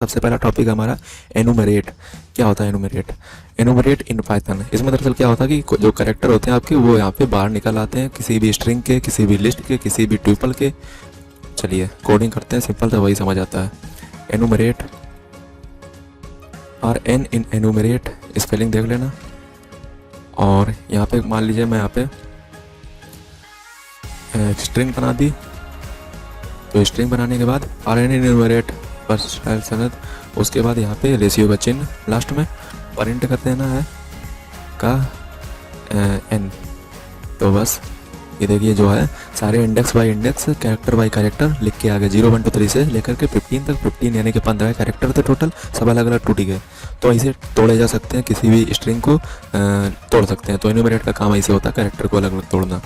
सबसे पहला टॉपिक हमारा एनुमरेट। क्या होता है एनुमरेट? Enumerate in Python. इसमें दरअसल क्या होता है कि जो कैरेक्टर होते हैं आपके वो यहाँ पे बाहर निकल आते हैं किसी भी स्ट्रिंग के, किसी भी लिस्ट के, किसी भी ट्यूपल के। चलिए कोडिंग करते हैं, सिंपल तो वही समझ आता है। एनुमरेट और एन इन एनुमरेट स्पेलिंग देख लेना। और यहाँ पे मान लीजिए मैं यहाँ पे स्ट्रिंग बना दी, तो स्ट्रिंग बनाने के बाद आर एन एनुमरेट पर सनद, उसके बाद यहाँ पे रेशियो का चिन्ह लास्ट में प्रिंट कर देना है का एन। तो बस ये देखिए जो है सारे index bye index, character bye character लिख के आ गए। 0 1 2 3 से लेकर के 15 तक। 15 यानी कि 15 कैरेक्टर थे टोटल, सब अलग अलग टूट गए। तो ऐसे तोड़े जा सकते हैं, किसी भी स्ट्रिंग को तोड़ सकते हैं। तो एनुमरेट का काम ऐसे होता है, कैरेक्टर को अलग अलग तोड़ना।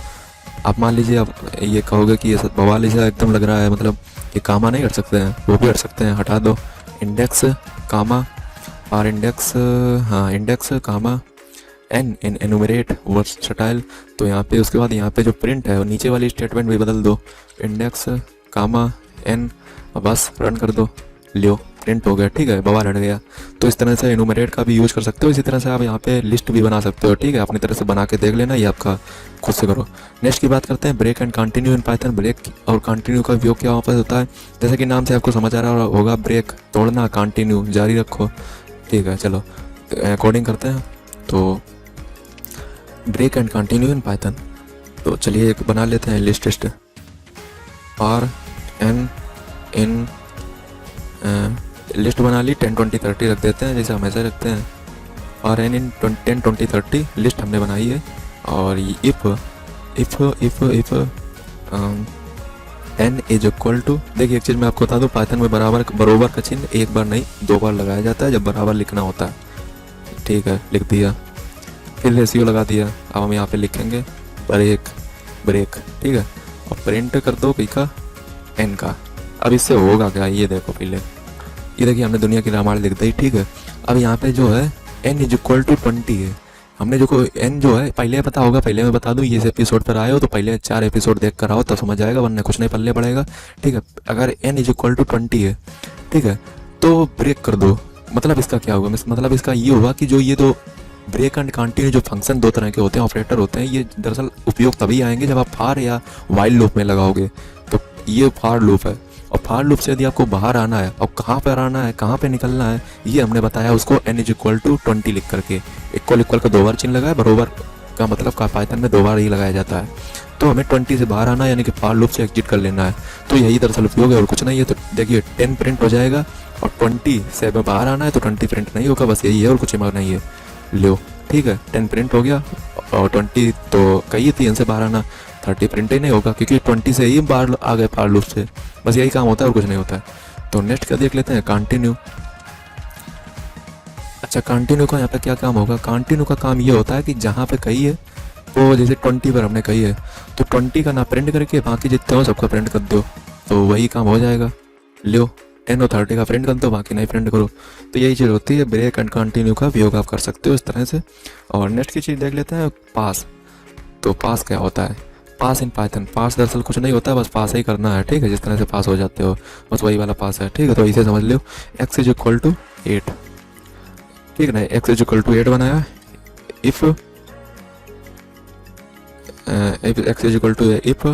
आप मान लीजिए आप ये कहोगे कि ये सब बवाल ऐसा एकदम लग रहा है, मतलब ये कामा नहीं हट सकते हैं, वो भी हट सकते हैं, हटा दो। इंडेक्स कामा और इंडेक्स, हाँ इंडेक्स कामा एन इन एनुमरेट वर्सटाइल। तो यहाँ पे उसके बाद यहाँ पे जो प्रिंट है वो नीचे वाली स्टेटमेंट भी बदल दो, इंडेक्स कामा एन, बस रन कर दो, लियो प्रिंट हो गया। ठीक है, बवाल हट गया। तो इस तरह से एनुमरेट का भी यूज कर सकते हो। इसी तरह से आप यहाँ पे लिस्ट भी बना सकते हो। ठीक है, अपनी तरह से बना के देख लेना, ये आपका खुद से करो। नेक्स्ट की बात करते हैं, break and continue in Python. Break और कंटिन्यू का उपयोग क्या वापस होता है? जैसे कि नाम से आपको समझ आ रहा होगा, ब्रेक तोड़ना, कंटिन्यू जारी रखो। ठीक है, चलो कोडिंग करते हैं। तो break and continue in Python, तो चलिए एक बना लेते हैं list test. R N in list बना ली, 10 20 30 रख देते हैं, जैसे हमेशा रखते हैं। आर एन इन 10 20 30 लिस्ट हमने बनाई है। और if if if if n is equal to, देखिए एक चीज़ मैं आपको बता दूँ, पाइथन में बराबर का चिन्ह एक बार नहीं 2 बार लगाया जाता है जब बराबर लिखना होता है। ठीक है, लिख दिया, फिर रेशियो लगा दिया। अब हम यहाँ पे लिखेंगे ब्रेक ब्रेक। ठीक है, और प्रिंट कर दो कई का एन का। अब इससे होगा क्या, ये देखो पहले, ये देखिए हमने दुनिया की रामायण लिख दी। ठीक है, अब यहाँ पे जो है एन इज इक्वल टू 20 है। हमने जो एन जो है पहले पता होगा, पहले मैं बता दूं, ये एपिसोड पर आए हो तो पहले 4 एपिसोड देख कर आओ, तब समझ जाएगा, वरना कुछ नहीं पल्ले पड़ेगा। ठीक है, अगर एन इज इक्वल टू 20 है, ठीक है, तो ब्रेक कर दो। मतलब इसका क्या होगा? मतलब इसका ये होगा कि जो ये दो ब्रेक एंड कंटिन्यू जो फंक्शन 2 तरह के होते हैं, ऑपरेटर होते हैं, ये दरअसल उपयोग तभी आएंगे जब आप फार या वाइल लूप में लगाओगे। तो ये फार लूप है, और फार लूप से यदि आपको बाहर आना है और कहाँ पर आना है, कहाँ पे निकलना है, ये हमने बताया उसको एन इज इक्वल टू 20 लिख करके। इक्वल इक्वल का 2 बार चिन्ह लगाया, बरोबर का मतलब का पाइथन में 2 बार ही लगाया जाता है। तो हमें 20 से बाहर आना है, यानी कि फार लूप से एग्जिट कर लेना है। तो यही दरअसल उपयोग है और कुछ नहीं है। तो देखिए 10 प्रिंट हो जाएगा, और 20 से बाहर आना है तो 20 प्रिंट नहीं होगा, बस यही है और कुछ नहीं है। लो ठीक है, 10 प्रिंट हो गया, और 20 तो कही थी इनसे बाहर आना, 30 प्रिंट ही नहीं होगा क्योंकि 20 से ही बाहर आ गए फार लूप से। बस यही काम होता है और कुछ नहीं होता है। तो नेक्स्ट का देख लेते हैं, कंटिन्यू। अच्छा, कंटिन्यू का यहाँ पे क्या काम होगा? कंटिन्यू का काम ये होता है कि जहाँ पे कही है वो, जैसे 20 पर हमने कही है तो 20 का ना प्रिंट करके बाकी जितने हो सबका प्रिंट कर दो, तो वही काम हो जाएगा। लो 10 और 30 का प्रिंट कर दो, बाकी नहीं प्रिंट करो। तो यही चीज़ होती है, ब्रेक एंड कंटिन्यू का उपयोग आप कर सकते हो इस तरह से। और नेक्स्ट की चीज़ देख लेते हैं, पास। तो पास क्या होता है? पास इन पाइथन, पास दरअसल कुछ नहीं होता है, बस पास ही करना है। ठीक है, जिस तरह से पास हो जाते हो बस वही वाला पास है। ठीक है, तो इसे समझ लो, x इज इक्वल टू 8। ठीक है ना, x इज इक्वल टू 8 बनाया। If x is equal to if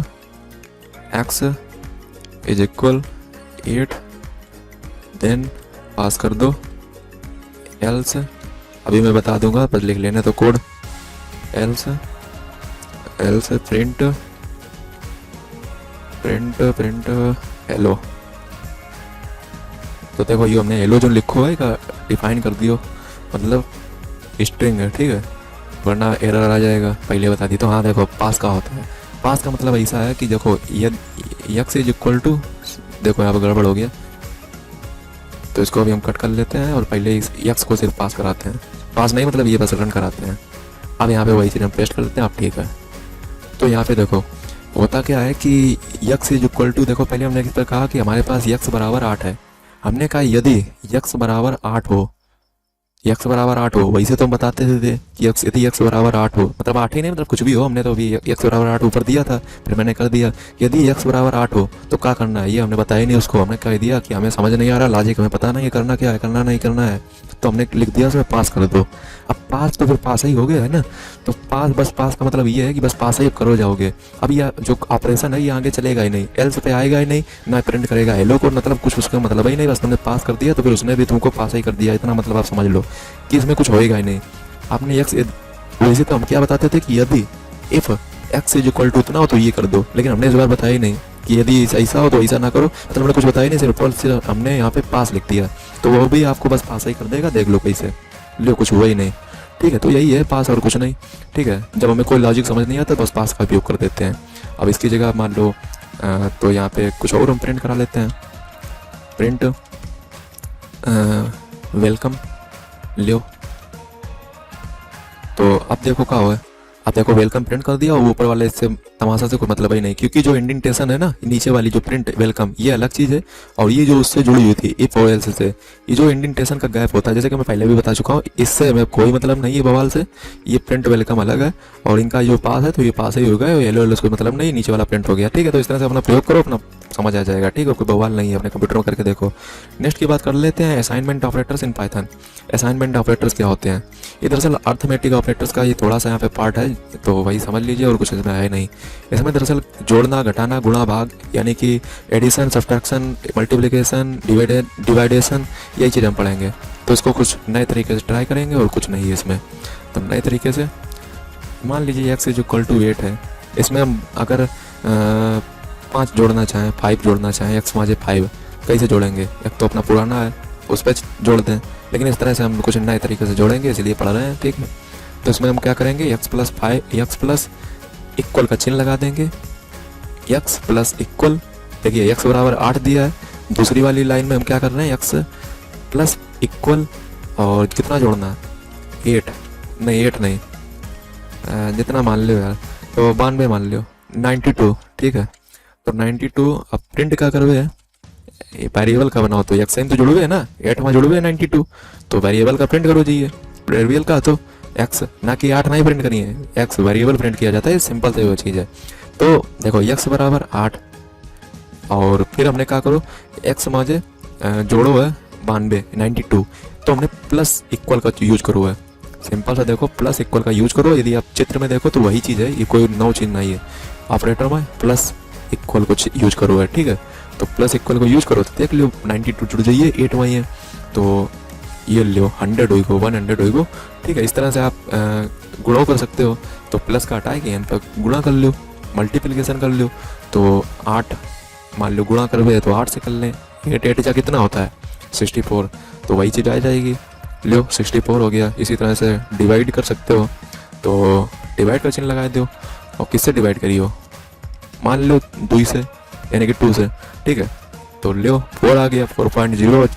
x is equal 8, then pass कर दो एल्स। अभी मैं बता दूंगा, बस लिख लेना तो कोड। Else print hello. तो देखो ये हमने हेलो जो लिखो है का डिफाइन कर दियो, मतलब स्ट्रिंग है। ठीक है, वरना एरर आ जाएगा, पहले बता दी। तो हाँ देखो, पास का होता है, पास का मतलब ऐसा है कि देखो यक्स इज इक्वल टू, देखो यहाँ पर गड़बड़ हो गया, तो इसको अभी हम कट कर लेते हैं और पहले इस यक्स को सिर्फ पास कराते हैं। पास नहीं मतलब ये बस रन कराते हैं। अब यहाँ पे वही चीज़ हम पेस्ट कर देते हैं। आप ठीक है, तो यहाँ पे देखो होता क्या है कि यक्स इज इक्वल टू, देखो पहले हमने किस पर कहा कि हमारे पास यक्स बराबर 8 है। हमने कहा यदि यक्स बराबर 8 हो x बराबर 8 हो, वही से तो हम बताते थे कि x यदि x बराबर 8 हो, मतलब 8 ही नहीं, मतलब कुछ भी हो, हमने तो अभी x बराबर 8 ऊपर दिया था, फिर मैंने कर दिया यदि x बराबर 8 हो तो क्या करना है, ये हमने बताया नहीं उसको, हमने कह दिया कि हमें समझ नहीं आ रहा, लॉजिक हमें पता नहीं है करना क्या है, करना नहीं करना है, तो हमने लिख दिया उसमें पास कर दो। अब पास तो फिर पास ही हो गया है ना, तो पास, बस पास का मतलब ये है कि बस पास ही करो जाओगे। अब ये जो ऑपरेशन है ये आगे चलेगा ही नहीं, एल्स पे आएगा ही नहीं, ना प्रिंट करेगा हेलो को, मतलब कुछ उसका मतलब ही नहीं, बस तुमने पास कर दिया तो फिर उसने भी तुमको पास ही कर दिया, इतना मतलब आप समझ लो कि इसमें कुछ होएगा ही नहीं। आपने एक्स, वैसे तो हम क्या बताते थे कि यदि if x is equal to इतना हो तो ये कर दो, लेकिन हमने इस बार बताया ही नहीं कि यदि ऐसा हो तो ऐसा ना करो, मतलब हमने कुछ बताया ही नहीं, सिर्फ हमने यहाँ पे पास लिख दिया, तो वो भी आपको बस पास ही कर देगा, देख लो कैसे, लो कुछ हुआ ही नहीं। ठीक है, तो यही है पास और कुछ नहीं। ठीक है, जब हमें कोई लॉजिक समझ नहीं आता तो बस पास का उपयोग कर देते हैं। अब इसकी जगह मान लो तो यहाँ पे कुछ और हम प्रिंट करा लेते हैं, प्रिंट वेलकम लो, तो अब देखो क्या हुआ है, अब देखो वेलकम प्रिंट कर दिया और ऊपर वाले इससे तमाशा से कोई मतलब ही नहीं, क्योंकि जो इंडेंटेशन है ना नीचे वाली जो प्रिंट वेलकम ये अलग चीज़ है, और ये जो उससे जुड़ी हुई थी इफ और एल्स से, ये जो इंडेंटेशन का गैप होता है, जैसे कि मैं पहले भी बता चुका हूँ, इससे हमें कोई मतलब नहीं है बवाल से, ये प्रिंट वेलकम अलग है, और इनका जो पास है तो ये पास ही हो गया, येलो येलो कोई मतलब नहीं, नीचे वाला प्रिंट हो गया। ठीक है, तो इस तरह से अपना प्रयोग करो, अपना समझ आ जाएगा। ठीक है, कोई बवाल नहीं है, अपने कंप्यूटर में करके देखो। नेक्स्ट की बात कर लेते हैं assignment operators in Python. Assignment operators क्या होते हैं, ये दरअसल अर्थमेटिक ऑपरेटर्स का ये थोड़ा सा यहाँ पे पार्ट है, तो वही समझ लीजिए और कुछ इसमें है नहीं। इसमें दरअसल जोड़ना, घटाना, गुणा, भाग, यानी कि एडिशन, सब्ट्रैक्शन, मल्टीप्लिकेशन, डिवाइडेशन, यही चीज़ हम पढ़ेंगे, तो इसको कुछ नए तरीके से ट्राई करेंगे और कुछ नहीं है इसमें। तो नए तरीके से मान लीजिए x इज इक्वल टू 8 है, इसमें हम अगर 5 जोड़ना चाहें, 5 जोड़ना चाहें, x माजे 5 कैसे जोड़ेंगे, एक तो अपना पुराना है उस पर जोड़ दें, लेकिन इस तरह से हम कुछ नए तरीके से जोड़ेंगे, इसलिए पढ़ रहे हैं। ठीक है, तो इसमें हम क्या करेंगे, x plus 5, x plus equal का चिन्ह लगा देंगे, x प्लस इक्वल, देखिए x बराबर 8 दिया है, दूसरी वाली लाइन में हम क्या कर रहे हैं, x प्लस इक्वल और कितना जोड़ना है, 8 नहीं, 8 नहीं, जितना मान लो यार, तो 92 मान लो, 92। ठीक है, तो 92 अब प्रिंट क्या करवे है, ये वेरिएबल का बनाओ, तो एक्स तो जुड़े हुए है ना, 8 में जुड़े हुए है 92, तो वेरिएबल का प्रिंट करो जी, वेरिएबल का तो एक्स, ना कि 8 नहीं प्रिंट करिए, एक्स वेरिएबल प्रिंट किया जाता है, सिंपल से वो चीज़ है। तो देखो एक्स बराबर 8, और फिर हमने क्या करो, एक्स माजे जोड़ो है 92, 92, तो हमने प्लस इक्वल का यूज करो है, सिंपल सा देखो प्लस इक्वल का यूज करो, यदि आप चित्र में देखो तो वही चीज़ है, ये कोई नौ चीज़ नहीं है, ऑपरेटर में प्लस इक्वल को यूज करो है। ठीक है, तो प्लस इक्वल को यूज करो तो देख लो 92 जुड़ जाइए, 8 वही है, तो ये लो 100 होइगो, 100 होइगो। ठीक है, इस तरह से आप गुणा कर सकते हो, तो प्लस का हटाए के यहाँ पर गुणा कर लो, मल्टीप्लिकेशन कर लो, तो 8 मान लो गुणा करवे तो 8 से कर लें, 8 जा कितना होता है 64, तो वही चीज़ आ जाएगी, लो 64 हो गया। इसी तरह से डिवाइड कर सकते हो, तो डिवाइड का चिन्ह लगा दो, और किससे डिवाइड करियो, मान लो 2 से, यानी कि 2 से। ठीक है, तो लो 4 आ गया, 4.0,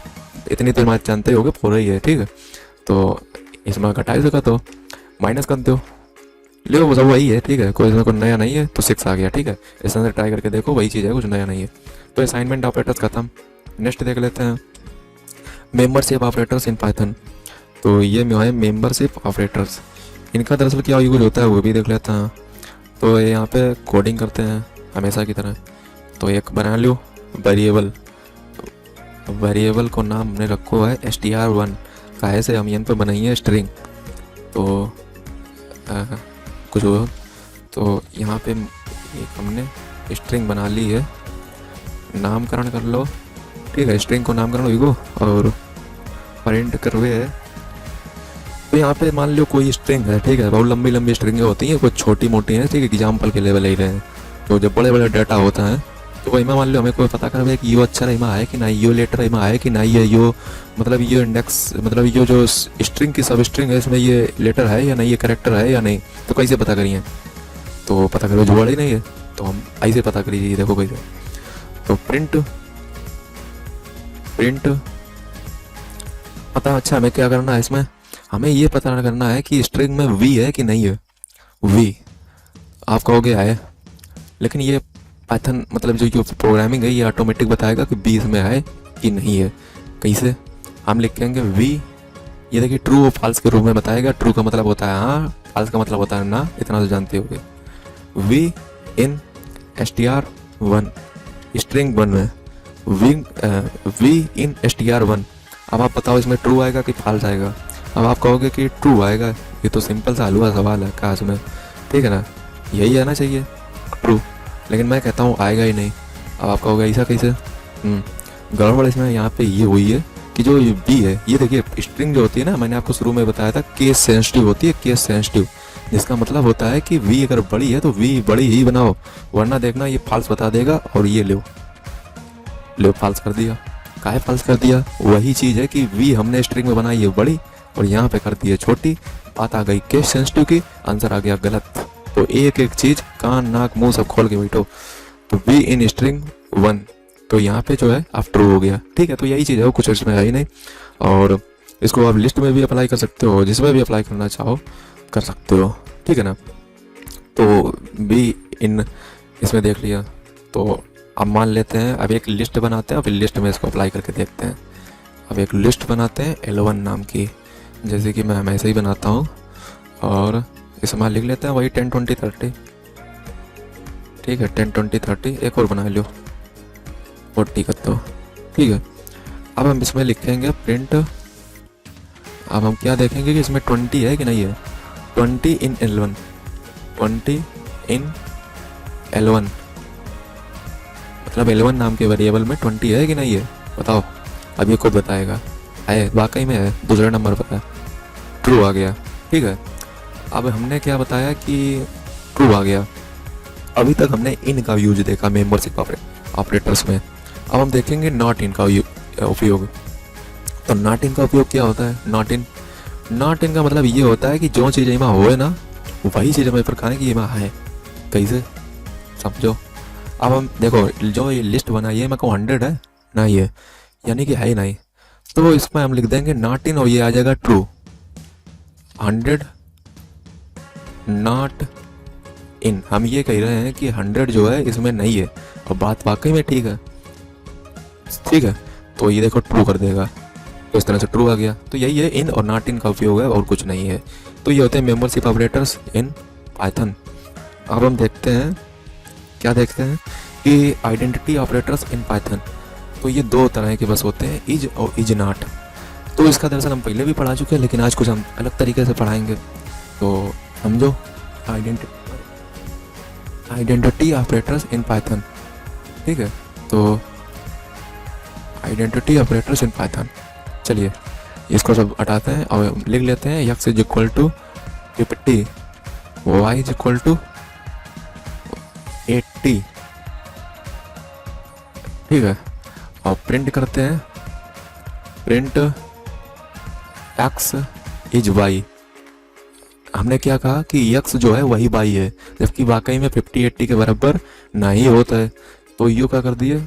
इतनी तो मैं जानते हो 4 ही है। ठीक है, तो इसमें घटा सका तो माइनस कर दो, लो वो सब वही है। ठीक है, कोई इसमें कोई नया नहीं है, तो 6 आ गया। ठीक है, इस तरह से ट्राई करके देखो, वही चीज़ है, कुछ नया नहीं है। तो असाइनमेंट ऑपरेटर्स खत्म। नेक्स्ट देख लेते हैं मेंबरशिप ऑपरेटर्स इन पाइथन। तो ये है मेंबरशिप ऑपरेटर्स, इनका दरअसल क्या यूज होता है वो भी देख लेते हैं। तो यहाँ पे कोडिंग करते हैं हमेशा की तरह, तो एक बना लो वेरिएबल, वेरिएबल को नाम हमने रखो है str1, काहे से हम यहाँ पे बनाइए स्ट्रिंग, तो कुछ हो, तो यहाँ पे एक हमने स्ट्रिंग बना ली है, नामकरण कर लो। ठीक है, स्ट्रिंग को नामकरण होइगो और प्रिंट करवे है, तो यहाँ पे मान लो कोई स्ट्रिंग है। ठीक है, बहुत लंबी लंबी स्ट्रिंगें होती हैं, कुछ छोटी मोटी हैं। ठीक है, एग्जाम्पल के लेवल ही रहे हैं, तो जब बड़े बड़े डाटा होता है तो वही में मान लो हमें कोई पता करवे कि यो अक्षर इमा है कि नहीं, यो लेटर इमा है कि नहीं है, यो मतलब ये इंडेक्स, मतलब ये जो स्ट्रिंग की सब स्ट्रिंग है इसमें ये लेटर है या नहीं, ये करेक्टर है या नहीं, तो कैसे पता करिए, तो पता करो जुगाड़ ही नहीं है, तो हम ऐसे पता करिए, देखो कैसे, तो प्रिंट पता। अच्छा, हमें क्या करना है इसमें, हमें ये पता करना है कि स्ट्रिंग में वी है कि नहीं है, वी आप कहोगे है, लेकिन ये पाइथन मतलब जो प्रोग्रामिंग है ये ऑटोमेटिक बताएगा कि बी इसमें है कि नहीं है। कैसे, हम लिखेंगे वी ये देखिए ट्रू और फॉल्स के रूप में बताएगा। ट्रू का मतलब होता है हाँ, फॉल्स का मतलब होता है ना, इतना तो जानते होगे। वी इन str1 स्ट्रिंग 1 में वी इन str1। अब आप बताओ इसमें ट्रू आएगा कि फॉल्स आएगा। अब आप कहोगे कि ट्रू आएगा, ये तो सिंपल सा हलवा सवाल है काश में, ठीक है ना, यही आना चाहिए ट्रू, लेकिन मैं कहता हूँ आएगा ही नहीं। अब आप कहोगे ऐसा कैसे? गड़बड़ इसमें यहाँ पे ये हुई है कि जो बी है, ये देखिए स्ट्रिंग जो होती है ना, मैंने आपको शुरू में बताया था केस सेंसिटिव होती है, केस सेंसिटिव, जिसका मतलब होता है कि वी अगर बड़ी है तो वी बड़ी ही बनाओ, वरना देखना ये फॉल्स बता देगा। और ये लो फॉल्स कर दिया। काहे फॉल्स कर दिया? वही चीज़ है कि वी हमने स्ट्रिंग में बनाई है बड़ी और यहाँ पे कर दी है छोटी, बात आ गई केस सेंसिटिव की, आंसर आ गया गलत। तो एक एक चीज़ कान नाक मुंह सब खोल के बैठो। तो वी इन स्ट्रिंग 1, तो यहाँ पे जो है आप ट्रू हो गया, ठीक है। तो यही चीज़ है, वो कुछ इसमें है ही नहीं। और इसको आप लिस्ट में भी अप्लाई कर सकते हो, जिसमें भी अप्लाई करना चाहो कर सकते हो, ठीक है ना। तो बी इन इसमें देख लिया। तो अब मान लेते हैं, अब एक लिस्ट बनाते हैं, फिर लिस्ट में इसको अप्लाई करके देखते हैं। अब एक लिस्ट बनाते हैं L1 नाम की, जैसे कि मैं ऐसे ही बनाता हूँ, और इसमें लिख लेते हैं वही 10 20 30, ठीक है। 10 20 30 एक और बना लो 40 कर दो, ठीक है। अब हम इसमें लिखेंगे प्रिंट। अब हम क्या देखेंगे कि इसमें 20 है कि नहीं है। 20 इन L1, 20 इन L1 मतलब L1 नाम के वेरिएबल में 20 है कि नहीं है, बताओ। अब ये खुद बताएगा है, वाकई में है, दूसरा नंबर पर है, ट्रू आ गया, ठीक है। अब हमने क्या बताया कि ट्रू आ गया। अभी तक हमने इन का यूज देखा मेंबरशिप ऑपरेटर्स में। अब हम देखेंगे नॉट इन का उपयोग। तो नॉट इन का उपयोग क्या होता है? नॉट इन का मतलब ये होता है कि जो चीज़ इमा हो ना, वही चीज़ हमें प्रकार है कि इमा है, कैसे समझो। अब हम देखो, जो ये लिस्ट बनाई है, मैं कहूँ 100 है ना, ये यानी कि है ही नहीं, तो इसमें हम लिख देंगे नॉट इन और ये आ जाएगा ट्रू। 100 नॉट इन, हम ये कह रहे हैं कि 100 जो है इसमें नहीं है, और बात वाकई में ठीक है, ठीक है। तो ये देखो ट्रू कर देगा, तो इस तरह से ट्रू आ गया। तो यही है इन और नॉट इन का उपयोग है, और कुछ नहीं है। तो ये होते हैं मेंबरशिप ऑपरेटर्स इन पाइथन। अब हम देखते हैं, क्या देखते हैं कि आइडेंटिटी ऑपरेटर्स इन पाइथन। तो ये दो तरह के बस होते हैं, इज और इज नॉट। तो इसका दरअसल हम पहले भी पढ़ा चुके हैं, लेकिन आज कुछ हम अलग तरीके से पढ़ाएंगे। तो समझो, आइडेंटिटी ऑपरेटर्स इन पाइथन, ठीक है। तो आइडेंटिटी ऑपरेटर्स इन पाइथन, चलिए इसको सब हटाते हैं और लिख लेते हैं x is equal to 50, y is equal to 80, ठीक है। और प्रिंट करते हैं, प्रिंट x इज y। हमने क्या कहा कि x जो है वही y है, जबकि वाकई में 50 80 के बराबर नहीं होता है। तो यू क्या कर दिए,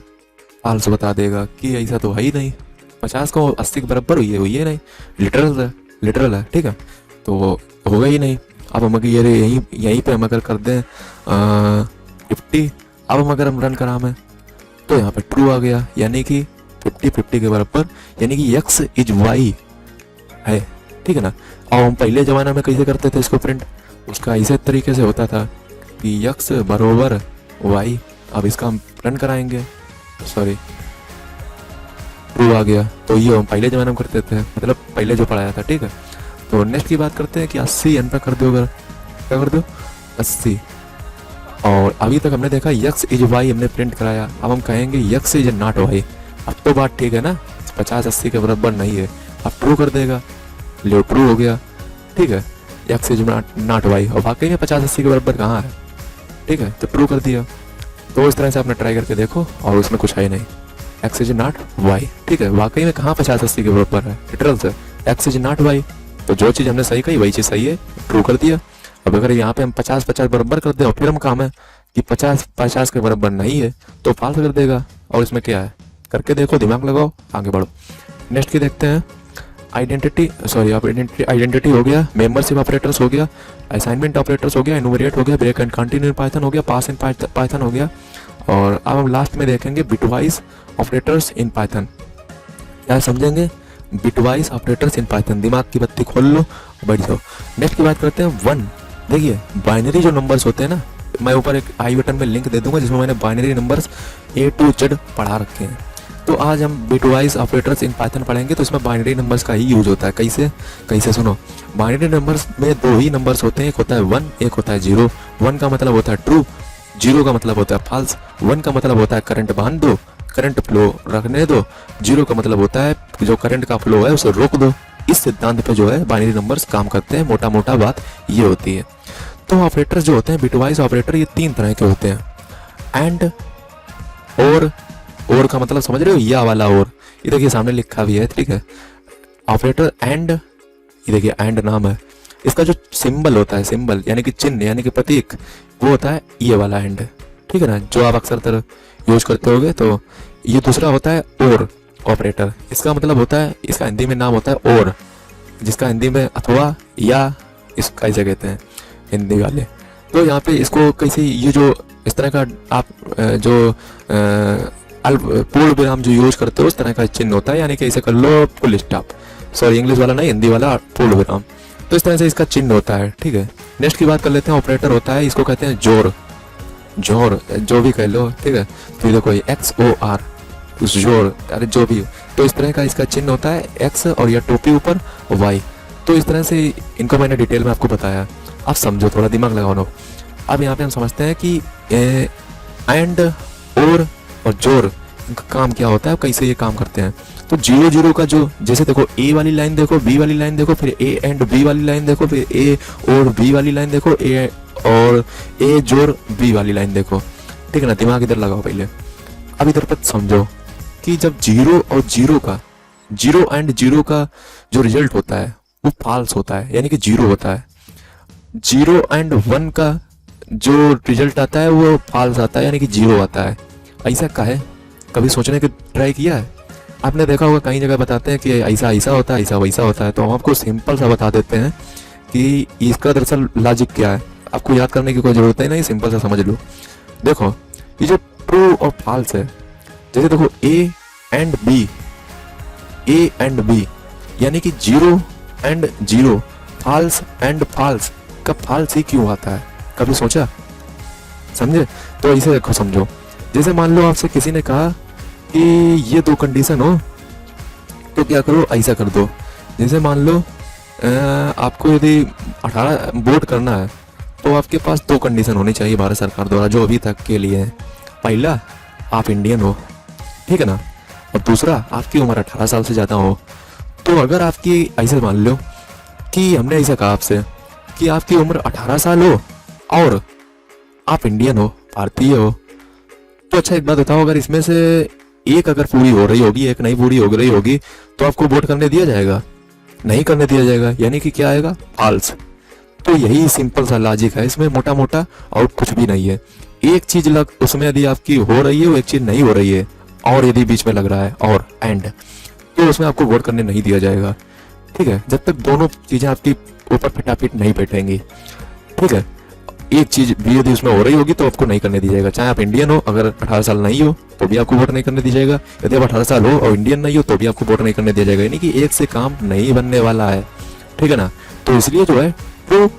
फॉल्स बता देगा कि ऐसा तो है ही नहीं, 50 को 80 के बराबर हुई है नहीं, लिटरल है, ठीक है। तो होगा ही नहीं। अब हम अगर यहीं पे हम अगर कर दें 50, अब हम रन करा में, तो यहाँ पे ट्रू आ गया, यानी कि 50 50 के बराबर, यानी कि x इज y है, ठीक है ना। और हम पहले ज़माना में कैसे करते थे इसको प्रिंट, उसका ऐसे तरीके से होता था कि x बराबर y। अब इसका हम रन कराएंगे, सॉरी ट्रू आ गया। तो ये हम पहले ज़माने में करते थे, मतलब पहले जो पढ़ाया था, ठीक है। तो नेक्स्ट की बात करते हैं कि 80 एन पे कर दो, अगर क्या कर दो 80। और अभी तक हमने देखा x इज y हमने प्रिंट कराया, अब हम कहेंगे x इज नॉट y। अब तो बात ठीक है ना, 50 80 के बराबर नहीं है, अब ट्रू कर देगा, लो ट्रू हो गया, ठीक है। x इज नॉट y, और वाकई में 50 80 के बराबर कहाँ है, ठीक है, तो ट्रू कर दिया। तो इस तरह से आपने ट्राई करके देखो, और उसमें कुछ है ही नहीं, x इज नॉट y, ठीक है। वाकई में कहाँ 50 80 के बराबर है, लिटरल से x इज नॉट y। तो जो चीज़ हमने सही कही वही चीज़ सही है, ट्रू कर दिया। अब अगर यहाँ पे हम 50 50 बराबर कर दें और फिर हम काम है कि 50 50 के बराबर नहीं है, तो फॉल्स कर देगा। और इसमें क्या है, करके देखो, दिमाग लगाओ, आगे बढ़ो। नेक्स्ट की देखते हैं, आइडेंटिटी हो गया, मेंबरशिप ऑपरेटर्स हो गया, असाइनमेंट ऑपरेटर्स हो गया, एनुमरेट हो गया, break and continue in Python हो गया, पास इन पाइथन हो गया। और अब हम लास्ट में देखेंगे बिटवाइज ऑपरेटर्स इन पाइथन। क्या समझेंगे, बिटवाइज ऑपरेटर्स इन पाइथन। दिमाग की बत्ती खोल लो, बैठ जाओ। नेक्स्ट की बात करते हैं वन। देखिए बाइनरी जो नंबर्स होते हैं ना, मैं ऊपर एक आई बटन में लिंक दे दूंगा जिसमें मैंने binary numbers A to Z पढ़ा रखे हैं। तो आज हम बिटवाइज ऑपरेटर्स इन पाइथन पढ़ेंगे, तो इसमें बाइनरी नंबर्स का ही यूज होता है। कैसे कैसे सुनो, बाइनरी नंबर्स में दो ही नंबर्स होते हैं, एक होता है 1, एक होता है 0। 1 का मतलब होता है ट्रू, 0 का मतलब होता है फॉल्स। 1 का मतलब होता है करंट बांध दो, करंट फ्लो रखने दो। 0 का मतलब होता है जो करंट का फ्लो है उसे रोक दो। इस सिद्धांत पे जो है बाइनरी नंबर्स काम करते हैं। मोटा मोटा बात ये होती है। तो ऑपरेटर्स जो होते हैं बिटवाइज ऑपरेटर, ये 3 तरह के होते हैं। एंड, और का मतलब समझ रहे हो, या वाला और, ये देखिए सामने लिखा भी है, ठीक है। ऑपरेटर एंड, ये देखिए एंड नाम है, इसका जो सिंबल होता है, सिंबल यानी कि चिन्ह यानी कि प्रतीक, वो होता है ये वाला एंड, ठीक है ना, जो आप अक्सर तरह यूज करते होगे। तो ये दूसरा होता है और ऑपरेटर। इसका मतलब होता है, इसका हिंदी में नाम होता है और, जिसका हिंदी में अथवा या इसका ऐसे कहते हैं हिंदी वाले। तो यहाँ पे इसको कैसे, ये जो इस तरह का आप जो पूर्ण विराम जो यूज करते हो उस तरह का चिन्ह होता है, यानी कि ऐसे कर लो फुल स्टॉप, सॉरी इंग्लिश वाला नहीं, हिंदी वाला पूर्ण विराम। तो इस तरह से इसका चिन्ह होता है, ठीक है। नेक्स्ट की बात कर लेते हैं, ऑपरेटर होता है, इसको कहते हैं जोर, जोर जो भी कह लो, ठीक है। तो देखो XOR, जोर, अरे जो भी। तो इस तरह का इसका चिन्ह होता है, X और या टोपी ऊपर Y। तो इस तरह से इनको मैंने डिटेल में आपको बताया, आप समझो, थोड़ा दिमाग लगाओ लो। अब यहाँ पे हम समझते हैं कि एंड, और जोर, इनका काम क्या होता है, कैसे ये काम करते हैं। तो 0 0 का जो, जैसे देखो A वाली लाइन देखो, B वाली लाइन देखो, फिर A एंड B वाली लाइन देखो, फिर A और B वाली लाइन देखो, A और A जोर B वाली लाइन देखो, ठीक है ना। दिमाग इधर लगाओ पहले, अब इधर पर समझो कि जब 0 और 0 का, 0 एंड 0 का जो रिजल्ट होता है वो फॉल्स होता है, यानी कि 0 होता है। 0 एंड 1 का जो रिजल्ट आता है वो फॉल्स आता है, यानी कि 0 आता है। ऐसा का है, कभी सोचने की ट्राई किया है आपने? देखा होगा कई जगह बताते हैं कि ऐसा ऐसा होता है, ऐसा वैसा होता है। तो हम आपको सिंपल सा बता देते हैं कि इसका दरअसल लॉजिक क्या है। आपको याद करने की कोई जरूरत ही नहीं, सिंपल सा समझ लो। देखो ये जो ट्रू और फॉल्स है, जैसे देखो A एंड B, यानी कि 0 एंड 0, फॉल्स एंड फॉल्स का फॉल्स ही क्यों आता है, कभी सोचा? समझे? तो ऐसे देखो, समझो, जैसे मान लो आपसे किसी ने कहा कि ये 2 कंडीशन हो तो क्या करो, ऐसा कर दो। जैसे मान लो आपको यदि 18 वोट करना है तो आपके पास 2 कंडीशन होनी चाहिए भारत सरकार द्वारा, जो अभी तक के लिए है। पहला, आप इंडियन हो, ठीक है ना, और दूसरा, आपकी उम्र 18 साल से ज़्यादा हो। तो अगर आपकी, ऐसे मान लो कि हमने ऐसा कहा आपसे कि आपकी उम्र 18 साल हो और आप इंडियन हो, भारतीय हो, तो अच्छा एक बात बताओ, अगर इसमें से एक अगर पूरी हो रही होगी, एक नहीं पूरी हो रही होगी, तो आपको वोट करने दिया जाएगा? नहीं करने दिया जाएगा, यानी कि क्या आएगा, फॉल्स। तो यही सिंपल सा लॉजिक है इसमें, मोटा मोटा, और कुछ भी नहीं है। एक चीज लग उसमें यदि आपकी हो रही है, वो एक चीज नहीं हो रही है, और यदि बीच में लग रहा है और एंड, तो उसमें आपको वोट करने नहीं दिया जाएगा, ठीक है, जब तक दोनों चीजें आपकी ऊपर पिटापिट नहीं बैठेंगी, ठीक है। एक चीज भी यदि उसमें हो रही होगी तो आपको नहीं करने दी जाएगा, चाहे आप इंडियन हो, अगर 18 साल नहीं हो तो भी आपको वोट नहीं करने दी जाएगा। यदि आप 18 साल हो और इंडियन नहीं हो तो भी आपको वोट नहीं करने दिया जाएगा, यानी कि एक से काम नहीं बनने वाला है, ठीक है ना। तो इसलिए जो है ट्रू,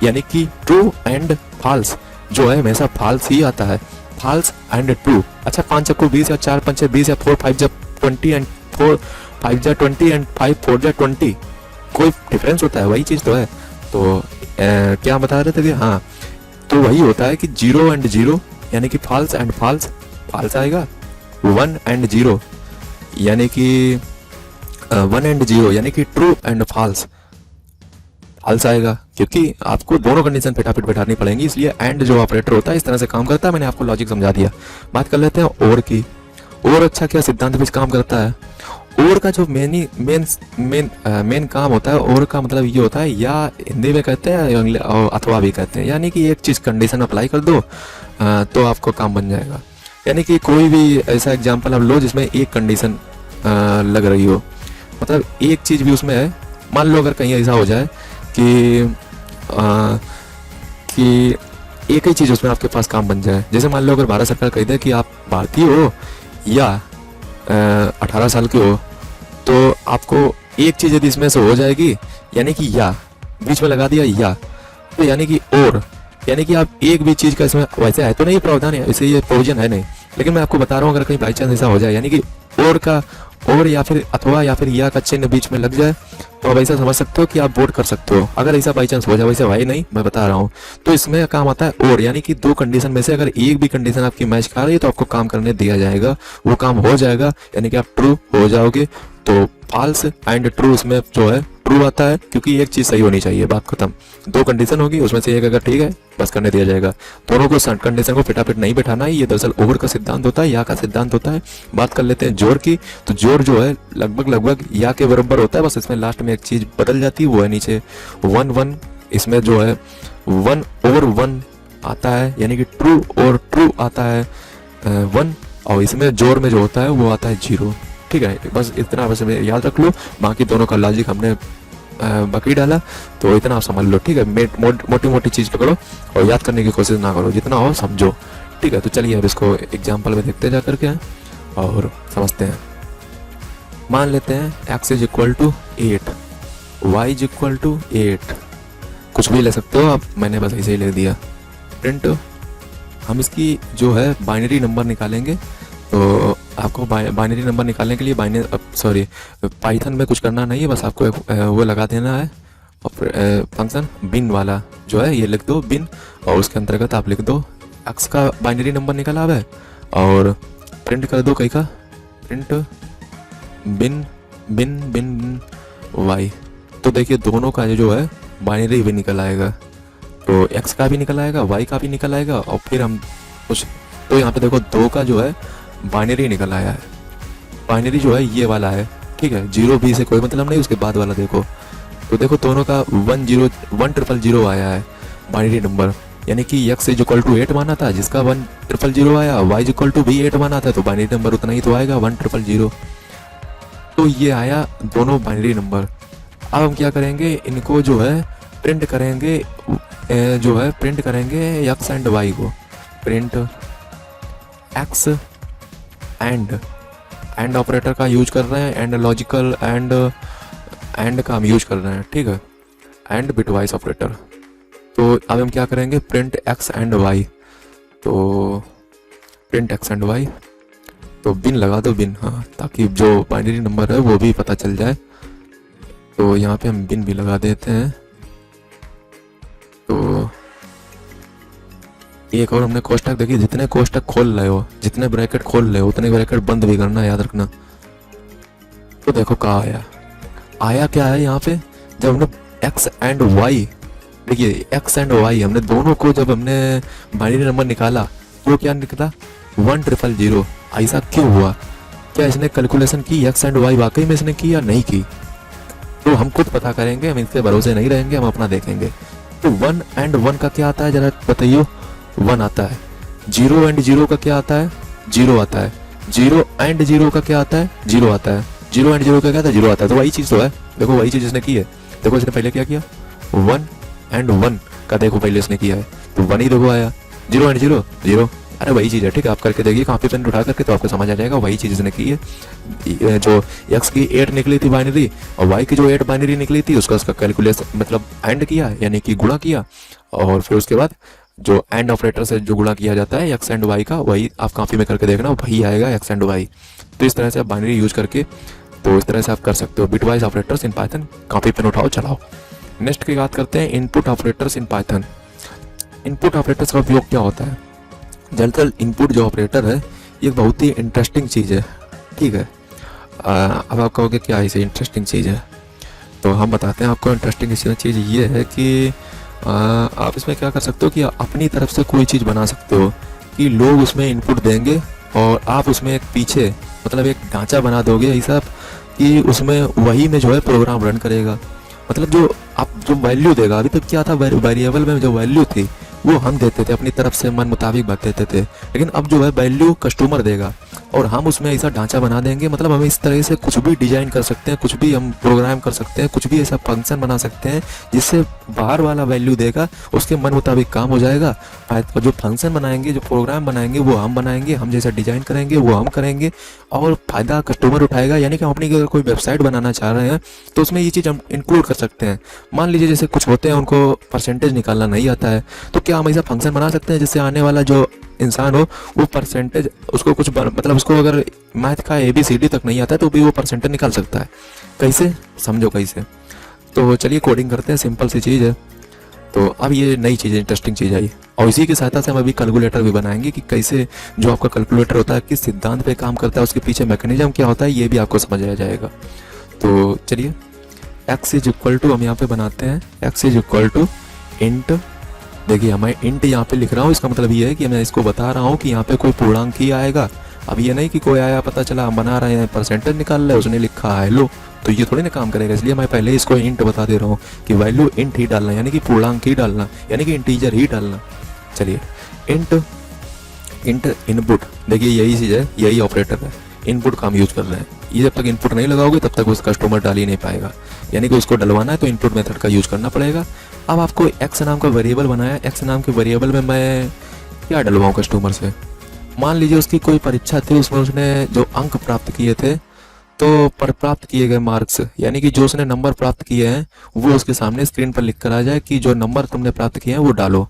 यानी कि ट्रू एंड फॉल्स जो है हमेशा फॉल्स ही आता है, फॉल्स एंड ट्रू। अच्छा 5 चक्कू 20 या 4 पंचे 20 या 4 5 जा 20 एंड 4 5 जा 20 एंड 5 4 जा 20, कोई डिफरेंस होता है? वही चीज तो है। तो क्या बता रहे थे कि हाँ, तो वही होता है कि 0 एंड 0 यानी कि फॉल्स एंड फॉल्स, फॉल्स आएगा। 1 एंड 0 यानी कि 1 एंड 0 यानी कि ट्रू एंड फॉल्स, फॉल्स आएगा, क्योंकि आपको दोनों कंडीशन पिटापिट बैठानी पड़ेंगी। इसलिए एंड जो ऑपरेटर होता है इस तरह से काम करता है। मैंने आपको लॉजिक समझा दिया। बात कर लेते हैं और की। और अच्छा क्या सिद्धांत पे काम करता है? और का जो मेन काम होता है, और का मतलब ये होता है, या हिंदी में कहते हैं अथवा भी कहते हैं, यानी कि एक चीज कंडीशन अप्लाई कर दो तो आपको काम बन जाएगा। यानी कि कोई भी ऐसा एग्जांपल आप लो जिसमें एक कंडीशन लग रही हो, मतलब एक चीज भी उसमें है। मान लो अगर कहीं ऐसा हो जाए कि एक ही चीज उसमें आपके पास काम बन जाए, जैसे मान लो अगर भारत सरकार कह दे कि आप भारतीय हो या 18 साल के हो, तो आपको एक चीज यदि इसमें से हो जाएगी, यानी कि या बीच में लगा दिया या, तो यानी कि और, यानी कि आप एक भी चीज का इसमें वैसे है तो नहीं प्रावधान है, इसे ये प्रोविजन है नहीं, लेकिन मैं आपको बता रहा हूँ अगर कहीं बाई चांस ऐसा हो जाए, यानी कि और का और या फिर अथवा या फिर या का चिन्ह बीच में लग जाए, तो आप ऐसा समझ सकते हो कि आप वोट कर सकते हो। अगर ऐसा बाई चांस हो जाए, वैसे भाई नहीं मैं बता रहा हूँ, तो इसमें काम आता है और, यानी कि दो कंडीशन में से अगर एक भी कंडीशन आपकी मैच कर रही है तो आपको काम करने दिया जाएगा, वो काम हो जाएगा, यानी कि आप ट्रू हो जाओगे। तो फॉल्स एंड ट्रू इसमें जो है ट्रू आता है, क्योंकि एक चीज सही होनी चाहिए, बात खत्म। दो कंडीशन होगी, उसमें से एक अगर ठीक है बस करने दिया जाएगा। दोनों को कंडीशन को फिटाफिट नहीं बैठाना है, ये दरअसल ओवर का सिद्धांत होता है, या का सिद्धांत होता है। बात कर लेते हैं जोर की, तो जोर जो है लगभग या के बराबर होता है, बस इसमें लास्ट में एक चीज बदल जाती है, वो है नीचे 1 इसमें जो है 1/1 आता है, यानी कि ट्रू और ट्रू आता है 1, और इसमें जोर में जो होता है वो आता है 0। ठीक है, बस इतना बस याद रख लो, बाकी दोनों का लॉजिक हमने बकरी डाला, तो इतना आप समझ लो। ठीक है, मोटी मोटी चीज पकड़ो और याद करने की कोशिश ना करो, जितना हो समझो। ठीक है, तो चलिए अब इसको एग्जाम्पल में देखते जा करके और समझते हैं। मान लेते हैं x is equal to 8, y is equal to 8, कुछ भी ले सकते हो आप, मैंने बस ऐसे ही ले दिया। प्रिंट, हम इसकी जो है बाइनरी नंबर निकालेंगे, तो आपको बाइनरी नंबर निकालने के लिए पाइथन में कुछ करना नहीं है, बस आपको वो लगा देना है फंक्शन बिन वाला जो है, ये लिख दो बिन, और उसके अंतर्गत आप लिख दो x का बाइनरी नंबर निकला हुआ है, और प्रिंट कर दो कहीं का प्रिंट बिन बिन बिन y। तो देखिए दोनों का जो है बाइनरी भी निकल आएगा, तो x का भी निकल आएगा, y का भी निकल आएगा, और फिर हम कुछ, तो यहाँ पे देखो 2 का जो है बाइनरी निकल आया है। बाइनरी जो है ये वाला है, ठीक है, 0 से कोई मतलब नहीं, उसके बाद वाला देखो, तो देखो दोनों का 100 आया है बाइनरी नंबर, यानी कि x इज इक्वल टू 8 माना था, जिसका 1000 आया, y इज इक्वल टू भी 8 माना था, तो बाइनरी नंबर उतना ही तो आएगा 1000। तो ये आया दोनों बाइनरी नंबर। अब हम क्या करेंगे, इनको जो है प्रिंट करेंगे, प्रिंट करेंगे x एंड y को, प्रिंट x एंड ऑपरेटर का यूज कर रहे हैं, एंड लॉजिकल एंड का हम यूज कर रहे हैं। ठीक है, एंड बिटवाइज ऑपरेटर। तो अब हम क्या करेंगे, प्रिंट x एंड y, तो प्रिंट x एंड y, तो बिन लगा दो बिन, हाँ, ताकि जो बाइनरी नंबर है वो भी पता चल जाए। तो यहाँ पे हम बिन भी लगा देते हैं। तो एक और हमने कोष्टक, देखिए जितने कोष्टक खोल रहे हो, जितने ब्रैकेट खोल रहे हो, उतने ब्रैकेट बंद भी करना, याद रखना। तो देखो कहाँ आया क्या है यहाँ पे, जब हमने x एंड y, देखिए x एंड y हमने दोनों को जब हमने बाइनरी नंबर निकाला, तो क्या निकला 1000। ऐसा क्यों हुआ, क्या इसने कैलकुलेशन की x एंड y वाकई में इसने की या नहीं की, तो हम खुद पता करेंगे, हम इसके भरोसे नहीं रहेंगे, हम अपना देखेंगे। तो 1 एंड 1 का क्या आता है जरा बताइए, 1 आता है। 0 एंड 0 का क्या आता है, 0 आता है। 0 एंड 0 का क्या आता है, 0 आता है। 0 एंड 0 का क्या आता है, 0 आता है। तो वही चीज़ तो है, देखो वही चीज़ इसने की है। देखो इसने पहले क्या किया, 1 एंड 1 का देखो पहले इसने किया है, तो 1 ही देखो आया। 0 एंड 0 0, अरे वही चीज़ है। ठीक है, आप करके देखिए कॉपी पेन उठा करके, तो आपको समझ आ जाएगा वही चीज़ इसने की है। जो x की 8 निकली थी बाइनरी, और y की जो 8 बाइनरी निकली थी, उसका कैलकुलेशन मतलब एंड किया, यानी कि गुणा किया, और फिर उसके बाद जो एंड ऑपरेटर से जो गुणा किया जाता है x एंड y का, वही आप कॉपी में करके देखना, वही आएगा x एंड y। तो इस तरह से आप बाइनरी यूज करके, तो इस तरह से आप कर सकते हो bitwise operators in Python. Copy pen उठाओ, चलाओ। नेक्स्ट की बात करते हैं input operators in Python. Input operators का उपयोग क्या होता है, दरअसल इनपुट जो ऑपरेटर है ये बहुत ही इंटरेस्टिंग चीज़ है। ठीक है, अब आप कहोगे क्या इसे इंटरेस्टिंग चीज़ है, तो हम बताते हैं आपको। इंटरेस्टिंग चीज़ ये है कि आप इसमें क्या कर सकते हो कि अपनी तरफ से कोई चीज़ बना सकते हो, कि लोग उसमें इनपुट देंगे और आप उसमें एक पीछे मतलब एक ढांचा बना दोगे ऐसा कि उसमें वही में जो है प्रोग्राम रन करेगा। मतलब जो आप जो वैल्यू देगा, अभी तक क्या था, वेरिएबल में जो वैल्यू थी वो हम देते थे अपनी तरफ से, मन मुताबिक बात देते थे, लेकिन अब जो है वैल्यू कस्टमर देगा। और हम उसमें ऐसा ढांचा बना देंगे, मतलब हम इस तरह से कुछ भी डिजाइन कर सकते हैं, कुछ भी हम प्रोग्राम कर सकते हैं, कुछ भी ऐसा फंक्शन बना सकते हैं जिससे बाहर वाला वैल्यू देगा, उसके मन मुताबिक काम हो जाएगा। जो फंक्शन बनाएंगे, जो प्रोग्राम बनाएंगे वो हम बनाएंगे, हम जैसा डिजाइन करेंगे वो हम करेंगे, और फायदा कस्टमर उठाएगा। यानी कि हम अपनी अगर कोई वेबसाइट बनाना चाह रहे हैं तो उसमें ये चीज़ हम इंक्लूड कर सकते हैं। मान लीजिए जैसे कुछ होते हैं उनको परसेंटेज निकालना नहीं आता है, तो क्या हम ऐसा फंक्शन बना सकते हैं जिससे आने वाला जो इंसान हो वो परसेंटेज, उसको कुछ मतलब उसको अगर मैथ का ABCD तक नहीं आता है तो भी वो परसेंटेज निकाल सकता है। कैसे, समझो कैसे। तो चलिए कोडिंग करते हैं, सिंपल सी चीज़ है। तो अब ये नई चीज़, इंटरेस्टिंग चीज़ आई, और इसी की सहायता से हम अभी कैलकुलेटर भी बनाएंगे कि कैसे जो आपका कैलकुलेटर होता है किस सिद्धांत पे काम करता है, उसके पीछे मैकेनिज्म क्या होता है, ये भी आपको समझ आ जाएगा। तो चलिए x इज इक्वल टू हम यहाँ पे बनाते हैं, x is equal to int. देखिए मैं इंट यहाँ पे लिख रहा हूँ, इसका मतलब ये है कि मैं इसको बता रहा हूँ कि यहाँ पे कोई पूर्णांक ही आएगा। अब ये नहीं कि कोई आया, पता चला हम बना रहे हैं परसेंटेज निकाल रहे हैं, उसने लिखा है लो, तो ये थोड़ी ना काम करेगा। इसलिए मैं पहले इसको इंट बता दे रहा हूँ कि वैल्यू इंट ही डालना, यानी कि पूर्णांक ही डालना, यानी कि इंटीजर ही डालना। चलिए इंट इनपुट, देखिए यही चीज़ है, यही ऑपरेटर है, इनपुट का हम यूज कर रहे हैं। ये जब तक इनपुट नहीं लगाओगे तब तक उस कस्टमर डाल ही नहीं पाएगा, यानी कि उसको डलवाना है तो इनपुट मेथड का यूज करना पड़ेगा। अब आपको एक्स नाम का वेरिएबल बनाया, एक्स नाम के वेरिएबल में मैं क्या डलवाऊँ कस्टमर से। मान लीजिए उसकी कोई परीक्षा थी, उसमें उसने जो अंक प्राप्त किए थे, तो पर प्राप्त किए गए मार्क्स, यानी कि जो उसने नंबर प्राप्त किए हैं वो उसके सामने स्क्रीन पर लिख कर आ जाए कि जो नंबर तुमने प्राप्त किए हैं वो डालो।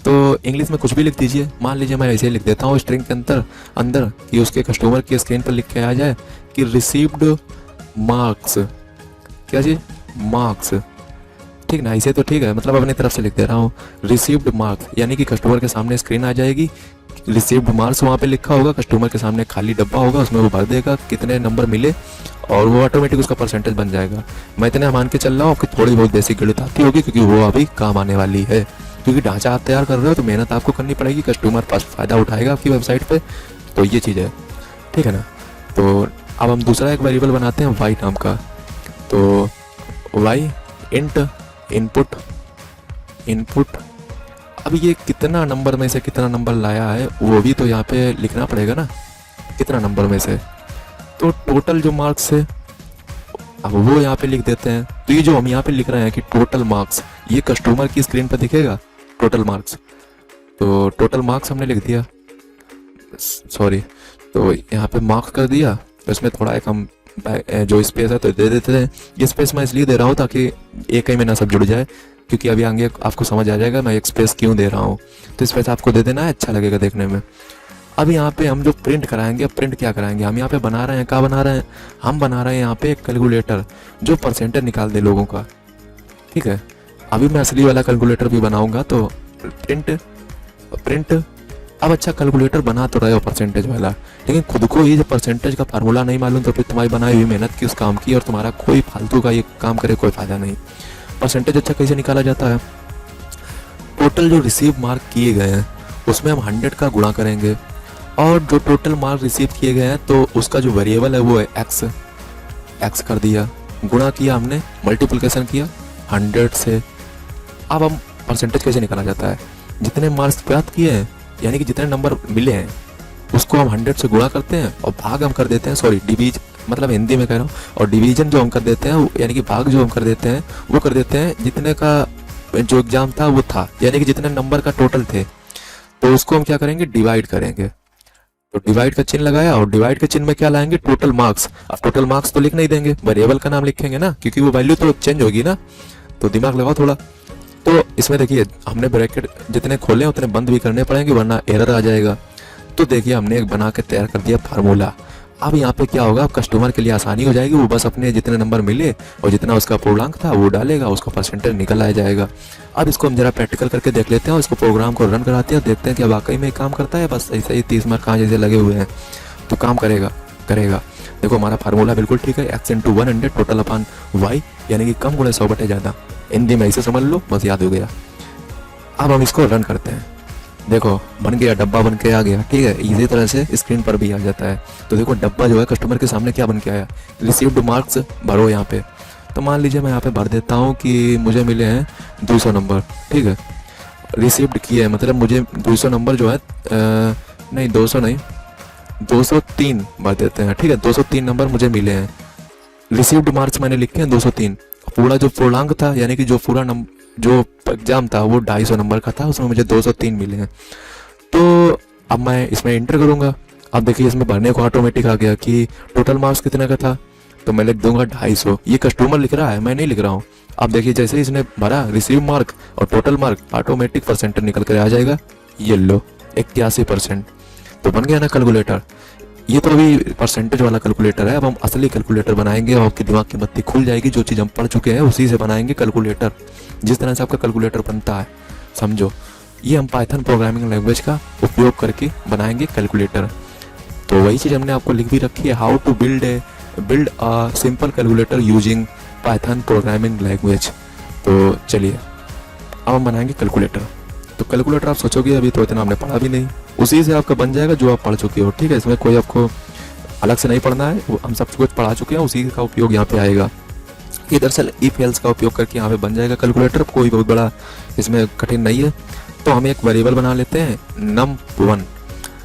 तो इंग्लिश में कुछ भी लिख दीजिए, मान लीजिए मैं ऐसे लिख देता हूँ स्ट्रिंग के अंदर कि उसके कस्टमर की स्क्रीन पर लिख के आ जाए कि रिसीव्ड मार्क्स, क्या जी, मार्क्स, ठीक ना, ऐसे तो ठीक है, मतलब अपनी तरफ से लिख दे रहा हूँ रिसीव्ड मार्क्स, यानी कि कस्टमर के सामने स्क्रीन आ जाएगी, रिसीव्ड मार्क्स वहाँ पे लिखा होगा, कस्टमर के सामने खाली डब्बा होगा, उसमें वो भर देगा कितने नंबर मिले, और वो ऑटोमेटिक उसका परसेंटेज बन जाएगा। मैं इतने मान के चल रहा हूँ कि थोड़ी बहुत बेसिक गणित आती होगी, क्योंकि वो अभी काम आने वाली है, क्योंकि ढांचा आप तैयार कर रहे हो तो मेहनत आपको करनी पड़ेगी, कस्टमर पास फ़ायदा उठाएगा आपकी वेबसाइट पर, तो ये चीज़ है, ठीक है ना। तो अब हम दूसरा एक वेरिएबल बनाते हैं वाई नाम का। तो वाई इंट इनपुट, अब ये कितना नंबर में से कितना नंबर लाया है वो भी तो यहाँ पे लिखना पड़ेगा ना, कितना नंबर में से, तो टोटल जो मार्क्स है अब वो यहाँ पे लिख देते हैं। तो ये जो हम यहाँ पे लिख रहे हैं कि टोटल मार्क्स, ये कस्टमर की स्क्रीन पर दिखेगा टोटल मार्क्स, तो टोटल मार्क्स हमने लिख दिया, सॉरी, तो यहाँ पे मार्क्स कर दिया, तो इसमें थोड़ा एक हम जो स्पेस है तो दे देते हैं। ये स्पेस मैं इसलिए दे रहा हूँ ताकि एक ही में ना सब जुड़ जाए, क्योंकि अभी आगे आपको समझ आ जाएगा मैं एक स्पेस क्यों दे रहा हूँ। तो स्पेस आपको दे देना है, अच्छा लगेगा देखने में। अब यहाँ पे हम जो प्रिंट कराएंगे, अब प्रिंट क्या कराएंगे, हम यहाँ पे बना रहे हैं, क्या बना रहे हैं, हम बना रहे हैं यहाँ पे एक कैलकुलेटर जो परसेंटेज निकाल दे लोगों का, ठीक है। अभी मैं असली वाला कैलकुलेटर भी बनाऊंगा, तो प्रिंट अब अच्छा कैलकुलेटर बना तो रहे हो परसेंटेज वाला, लेकिन खुद को ये जो परसेंटेज का फार्मूला नहीं मालूम तो फिर तुम्हारी बनाई हुई मेहनत की उस काम की, और तुम्हारा कोई फालतू का ये काम करे कोई फायदा नहीं। परसेंटेज अच्छा कैसे निकाला जाता है, टोटल जो रिसीव मार्क किए गए हैं उसमें हम 100 का गुणा करेंगे, और जो टोटल मार्क रिसीव किए गए हैं तो उसका जो वेरिएबल है वो है एक्स कर दिया, गुणा किया हमने, मल्टीप्लिकेशन किया 100 से। अब हम परसेंटेज कैसे निकाला जाता है, जितने मार्क्स प्राप्त किए हैं यानी कि जितने नंबर मिले हैं उसको हम 100 से गुणा करते हैं, और भाग हम कर देते हैं, सॉरी डिवीज, मतलब हिंदी में कह रहा हूँ, और डिवीजन जो हम कर देते हैं यानी कि भाग जो हम कर देते हैं वो कर देते हैं जितने का जो एग्जाम था वो था, यानी कि जितने नंबर का टोटल थे, तो उसको हम क्या करेंगे, डिवाइड करेंगे। तो डिवाइड का चिन्ह लगाया, और डिवाइड के चिन्ह में क्या लाएंगे, टोटल मार्क्स। अब टोटल मार्क्स तो लिख नहीं देंगे, वेरिएबल का नाम लिखेंगे ना, क्योंकि वो वैल्यू तो चेंज होगी ना, तो दिमाग लगाओ थोड़ा। तो इसमें देखिए हमने ब्रैकेट जितने खोले उतने बंद भी करने पड़ेंगे वरना एरर आ जाएगा। तो देखिए हमने एक बना के तैयार कर दिया फार्मूला। अब यहाँ पे क्या होगा, कस्टमर के लिए आसानी हो जाएगी, वो बस अपने जितने नंबर मिले और जितना उसका पूर्णांक था वो डालेगा, उसका परसेंटेज निकल आ जाएगा। अब इसको हम जरा प्रैक्टिकल करके देख लेते हैं, और इसको प्रोग्राम को रन कराते हैं, देखते हैं कि वाकई में काम करता है, बस ऐसे ही 30 मार्क कहाँ जैसे लगे हुए हैं तो काम करेगा। देखो हमारा फार्मूला बिल्कुल ठीक है, x × 100 टोटल अपान y, यानी कि कम गुणे 100 बटे ज़्यादा। हिंदी में ऐसे समझ लो, बस याद हो गया। अब हम इसको रन करते हैं, देखो बन गया, डब्बा बन के आ गया, ठीक है। इसी तरह से स्क्रीन पर भी आ जाता है। तो देखो डब्बा जो है कस्टमर के सामने क्या बन के आया, रिसीव्ड मार्क्स भरो यहाँ पे। तो मान लीजिए मैं यहाँ पे भर देता हूँ कि मुझे मिले हैं 200 नंबर, ठीक है। रिसीव्ड किए मतलब मुझे 200 नंबर जो है नहीं 200 नहीं, 203 भर देते हैं, ठीक है। 203 नंबर मुझे मिले हैं। रिसीव्ड मार्क्स मैंने लिखे हैं 203। पूरा जो पूर्णांक था, यानी कि जो पूरा जो एग्जाम था वो 250 नंबर का था, उसमें मुझे 203 मिले हैं। तो अब मैं इसमें इंटर करूंगा। अब देखिए इसमें भरने को ऑटोमेटिक आ गया कि टोटल मार्क्स कितने का था, तो मैं लिख दूंगा 250। ये कस्टमर लिख रहा है, मैं नहीं लिख रहा हूँ। अब देखिए जैसे ही इसने भरा रिसीव मार्क और टोटल मार्क, ऑटोमेटिक परसेंटेज निकल कर आ जाएगा। ये लो 81%। तो बन गया ना कैलकुलेटर। ये तो अभी परसेंटेज वाला कैलकुलेटर है। अब हम असली कैलकुलेटर बनाएंगे और आपके दिमाग की बत्ती खुल जाएगी। जो चीज़ हम पढ़ चुके हैं उसी से बनाएंगे कैलकुलेटर, जिस तरह से आपका कैलकुलेटर बनता है, समझो। ये हम पाइथन प्रोग्रामिंग लैंग्वेज का उपयोग करके बनाएंगे कैलकुलेटर। तो वही चीज़ हमने आपको लिख भी रखी है, how to build a simple calculator using Python programming language. तो चलिए अब हम बनाएंगे कैलकुलेटर। तो कैलकुलेटर आप सोचोगे अभी तो इतना हमने पढ़ा भी नहीं, उसी से आपका बन जाएगा जो आप पढ़ चुके हो, ठीक है। इसमें कोई आपको अलग से नहीं पढ़ना है, वो हम सब कुछ पढ़ा चुके हैं, उसी का उपयोग यहाँ पे आएगा। ये दरअसल इफ एल्स का उपयोग करके यहाँ पे बन जाएगा कैलकुलेटर। कोई बहुत बड़ा इसमें कठिन नहीं है। तो हम एक वेरिएबल बना लेते हैं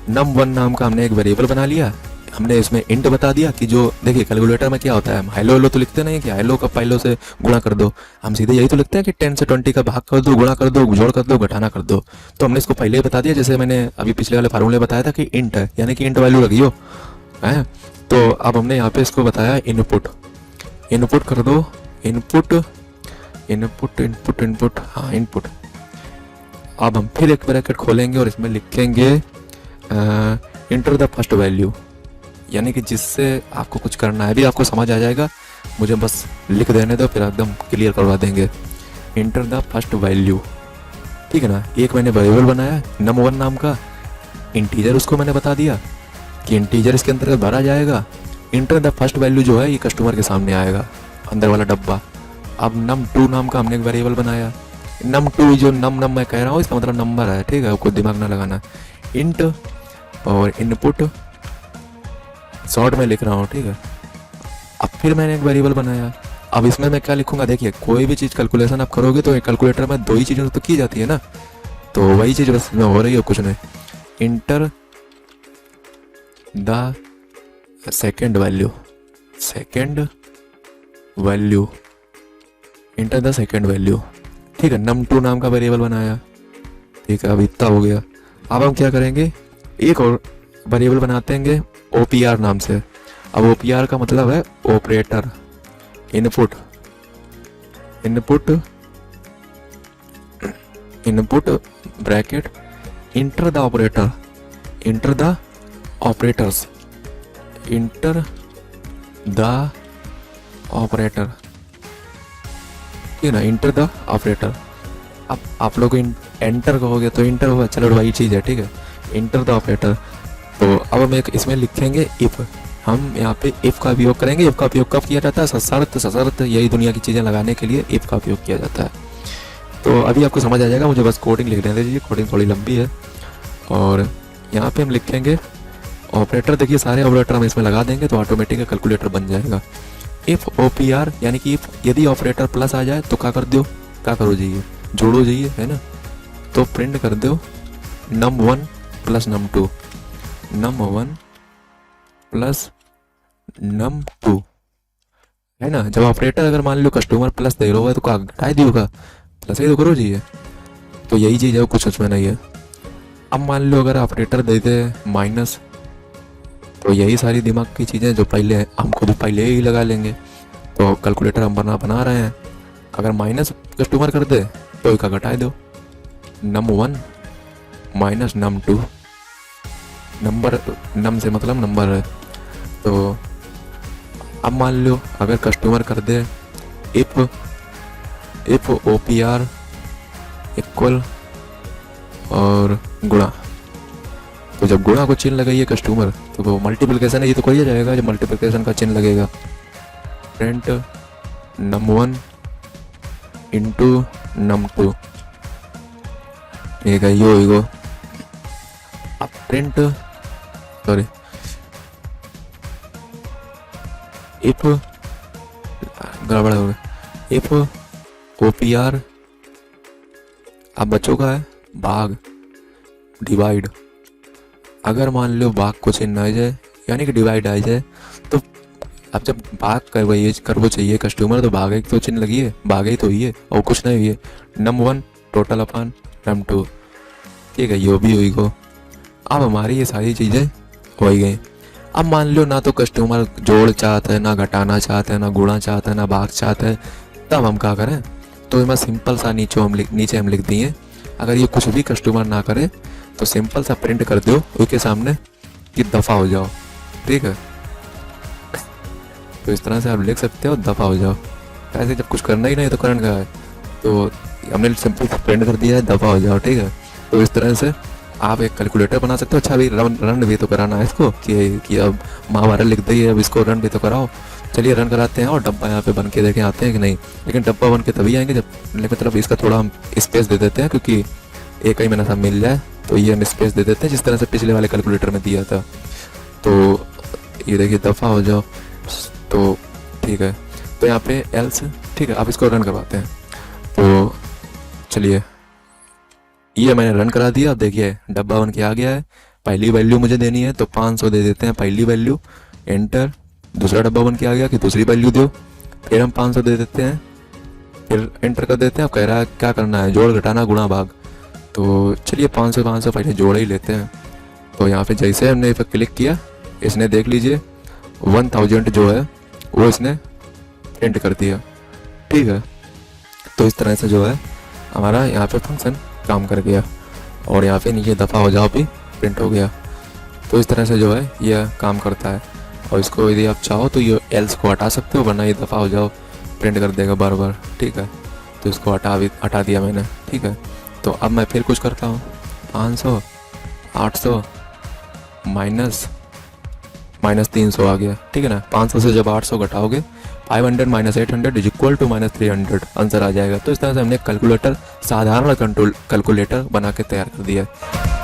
num1 नाम का हमने एक वेरिएबल बना लिया। हमने इसमें इंट बता दिया कि जो देखिए कैलकुलेटर में क्या होता है, हम हेलो हेलो तो लिखते नहीं कि हेलो का पाइलो से गुणा कर दो, हम सीधे यही तो लिखते हैं कि 10 से 20 का भाग कर दो, गुणा कर दो, जोड़ कर दो, घटाना कर दो। तो हमने इसको पहले ही बता दिया, जैसे मैंने अभी पिछले वाले फार्मूले बताया था कि इंट है, यानी कि इंट वैल्यू लगी हो है। तो अब हमने यहाँ पे इसको बताया इनपुट कर दो, इनपुट हाँ इनपुट। अब हम फिर एक ब्रैकेट खोलेंगे और इसमें लिखेंगे इंटर द फर्स्ट वैल्यू, यानी कि जिससे आपको कुछ करना है, भी आपको समझ आ जाएगा, मुझे बस लिख देने दो फिर एकदम क्लियर करवा देंगे। इंटर द फर्स्ट वैल्यू, ठीक है ना। एक मैंने वेरिएबल बनाया num1 नाम का, इंटीजर उसको मैंने बता दिया कि इंटीजर इसके अंतर्गत भरा जाएगा। इंटर द फर्स्ट वैल्यू जो है ये कस्टमर के सामने आएगा, अंदर वाला डब्बा। अब num2 नाम का हमने एक वेरिएबल बनाया। num2 जो नम मैं कह रहा हूँ इसका मतलब नंबर है, ठीक है, आपको दिमाग ना लगाना। इंट और इनपुट शॉर्ट में लिख रहा हूँ, ठीक है। अब फिर मैंने एक वेरिएबल बनाया। अब इसमें मैं क्या लिखूंगा, देखिए कोई भी चीज़ कैलकुलेशन आप करोगे तो कैलकुलेटर में दो ही चीज़ें तो की जाती है ना, तो वही चीज़ बस में हो रही है, कुछ नहीं। Enter the second value, enter the second value, ठीक है। num2 नाम का वेरिएबल बनाया, ठीक है। अब इतना हो गया। अब हम क्या करेंगे, एक और वेरिएबल बनाते हैं OPR नाम से। अब OPR का मतलब है operator, input bracket enter the operators, enter the operator, ठीक है ना, इंटर द ऑपरेटर। अब आप लोग एंटर कहोगे तो इंटर होगा, चलो वही चीज़ है, ठीक है, इंटर द ऑपरेटर। तो अब हम एक इसमें लिखेंगे इफ, हम यहाँ पे इफ का उपयोग करेंगे। इफ का उपयोग कब किया जाता है, सशर्त यही दुनिया की चीज़ें लगाने के लिए इफ का उपयोग किया जाता है। तो अभी आपको समझ आ जाएगा, मुझे बस कोडिंग लिखने दीजिए, कोडिंग थोड़ी लंबी है। और यहाँ पे हम लिखेंगे ऑपरेटर, देखिए सारे ऑपरेटर हम इसमें लगा देंगे तो ऑटोमेटिक कैलकुलेटर बन जाएगा। इफ OPR यानी कि इफ यदि ऑपरेटर प्लस आ जाए तो क्या करो जाइए, जोड़ो जाइए, है ना। तो प्रिंट कर दो num1 plus num2, num1 plus num2, है ना। जब ऑपरेटर अगर मान लो कस्टमर प्लस दे रहा है तो क्या घटाई दियोगा, प्लस ही तो करो जाइए। तो यही चीज़ है, कुछ उसमें नहीं है। अब मान लो अगर ऑपरेटर दे दे माइनस, तो यही सारी दिमाग की चीज़ें जो पहले हम खुद पहले ही लगा लेंगे। तो कैलकुलेटर हम बना रहे हैं। अगर माइनस कस्टमर कर दे तो इसका घटाए दो, num1 माइनस num2, नंबर नम से मतलब नंबर है। तो अब मान लो अगर कस्टमर कर दे इफ OPR इक्वल और गुणा, तो जब गुणा को चिन्ह लगाइए कस्टमर तो वो मल्टीप्लिकेशन है, ये तो कोई जाएगा जब मल्टीप्लिकेशन का चिन्ह लगेगा। प्रिंट num1 इंटू num2, एक यो अब प्रिंट सॉरी इफ गड़बड़ हो गया, इफ OPR अब बच्चों का है भाग डिवाइड अगर मान लो भाग को चिन्ह आ जाए यानी कि डिवाइड आ जाए, तो अब जब भाग करवो चाहिए कस्टमर, तो भाग एक तो चिन्ह लगी है, भाग ही तो ही है और कुछ नहीं हुई है। num1 टोटल अपन num2, ठीक है, यो भी हुई को। अब हमारी ये सारी चीज़ें हो ही गई। अब मान लो ना तो कस्टमर जोड़ चाहता है, ना घटाना चाहता है, ना गुणा चाहता है, ना भाग चाहता है, तब हम क्या करें? तो मैं सिंपल सा नीचे हम लिख दिए, अगर ये कुछ भी कस्टमर ना करे तो सिंपल सा प्रिंट कर दो उसके सामने कि दफ़ा हो जाओ, ठीक है। तो इस तरह से आप लिख सकते हो दफ़ा हो जाओ। ऐसे जब कुछ करना ही नहीं तो करंट का है, तो हमने सिंपल प्रिंट कर दिया है दफ़ा हो जाओ, ठीक है। तो इस तरह से आप एक कैलकुलेटर बना सकते हो। अच्छा अभी रन भी तो कराना है इसको कि अब महाभारत लिख दी है, अब इसको रन भी तो कराओ। चलिए रन कराते हैं और डब्बा यहाँ पे बन के देखें आते हैं कि नहीं। लेकिन डब्बा बन के तभी आएंगे जब, मतलब इसका थोड़ा हम स्पेस दे देते हैं, क्योंकि एक ही महीना सब मिल जाए, तो ये हम स्पेस दे देते हैं जिस तरह से पिछले वाले कैलकुलेटर में दिया था। तो ये देखिए दफ़ा हो जाओ, तो ठीक है। तो यहाँ पे एल्स, ठीक है, आप इसको रन करवाते हैं। तो चलिए ये मैंने रन करा दिया। अब देखिए डब्बा बन के आ गया है। पहली वैल्यू मुझे देनी है तो 500 दे देते हैं पहली वैल्यू, एंटर। दूसरा डब्बा बन के आ गया कि दूसरी वैल्यू दो, फिर हम 500 दे देते हैं, फिर एंटर कर देते हैं। अब कह रहा है क्या करना है, जोड़ घटाना गुणा भाग। तो चलिए 500 पहले जोड़ ही लेते हैं। तो यहाँ पे जैसे हमने इस पर क्लिक किया, इसने देख लीजिए 1000 जो है वो इसने प्रिंट कर दिया, ठीक है। तो इस तरह से जो है हमारा यहाँ पे फंक्शन काम कर गया और यहाँ पे नीचे दफ़ा हो जाओ भी प्रिंट हो गया। तो इस तरह से जो है यह काम करता है। और इसको यदि आप चाहो तो ये एल्स को हटा सकते हो, वरना ये दफ़ा हो जाओ प्रिंट कर देगा बार बार, ठीक है। तो इसको हटा दिया मैंने, ठीक है। तो अब मैं फिर कुछ करता हूँ, 500 800 माइनस 300 आ गया, ठीक है ना। 500 से जब 800 घटाओगे 500 minus 800 is equal to minus 300 answer आ जाएगा। तो इस तरह से हमने कैलकुलेटर, साधारण कैलकुलेटर बना के तैयार कर दिया है।